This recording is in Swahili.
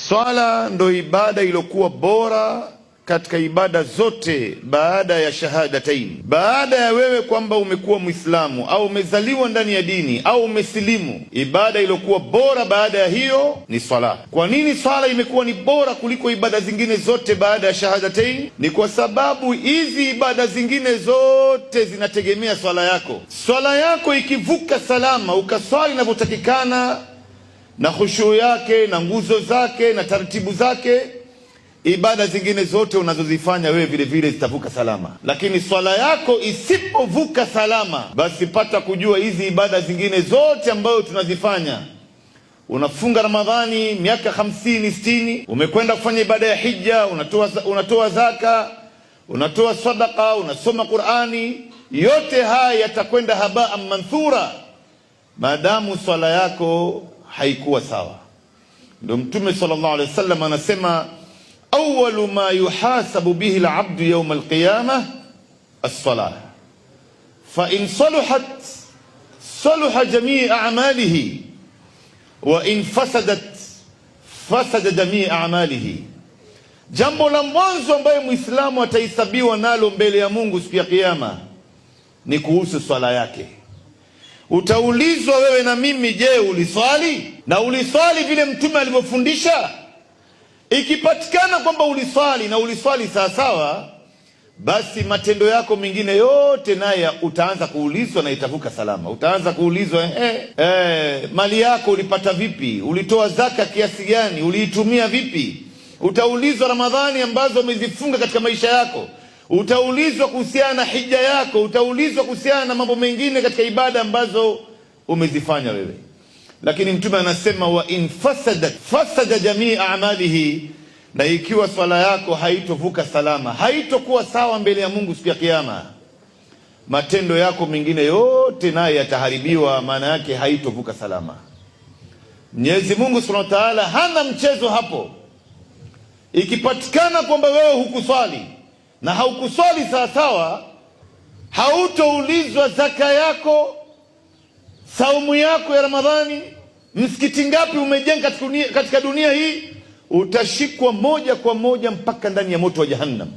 Swala ndo ibada iliyokuwa bora katika ibada zote baada ya shahadatain. Baada ya wewe kwamba umekuwa Muislamu au umezaliwa ndani ya dini au umesilimu, ibada iliyokuwa bora baada ya hiyo ni swala. Kwa nini swala imekuwa ni bora kuliko ibada zingine zote baada ya shahadatain? Ni kwa sababu hizi ibada zingine zote zinategemea swala yako. Swala yako ikivuka salama, ukaswali inavyotakikana na khushu yake na nguzo zake na taratibu zake, ibada zingine zote unazozifanya wewe vile vile zitavuka salama. Lakini swala yako isipovuka salama, basi pata kujua hizi ibada zingine zote ambayo tunazifanya, unafunga Ramadhani miaka 50 60, umekwenda kufanya ibada ya hija, unatoa zaka, unatoa sadaka, unasoma Qur'ani, yote haya yatakwenda habaa manthura maadamu swala yako haikuwa sawa. Ndio Mtume sallallahu alaihi wasallam anasema, awwalu ma yuhasabu bihi al-abdu yawm al-qiyamah as-salah, fa in saluhat saluha jami' a'malihi wa in fasadat fasada jami' a'malihi. Jambo la mwanzo ambaye Muislamu atahesabiwa nalo mbele ya Mungu siku ya kiyama ni kuhusu swala yake. Utaulizwa wewe na mimi, je, uliswali? Na uliswali vile Mtume alivyofundisha? Ikipatikana kwamba uliswali na uliswali sawasawa, basi matendo yako mengine yote naye utaanza kuulizwa na itavuka salama. Utaanza kuulizwa mali yako ulipata vipi? Ulitoa zaka kiasi gani? Uliitumia vipi? Utaulizwa Ramadhani ambazo umezifunga katika maisha yako. Utaulizwa kuhusiana na hija yako. Utaulizwa kuhusiana na mambo mengine katika ibada ambazo umezifanya wewe. Lakini Mtume anasema, wa in fasada jamii a'malihi, na ikiwa swala yako haitovuka salama, haitokuwa sawa mbele ya Mungu siku ya kiyama, matendo yako mengine yote naye yataharibiwa, maana yake haitovuka salama. Mwenyezi Mungu Subhanahu wa Ta'ala hana mchezo hapo. Ikipatikana kwamba wewe hukuswali na haukuswali sawasawa, hautoulizwa zaka yako, saumu yako ya Ramadhani, msikiti ngapi umejenga katika dunia hii, utashikwa moja kwa moja mpaka ndani ya moto wa Jahannam.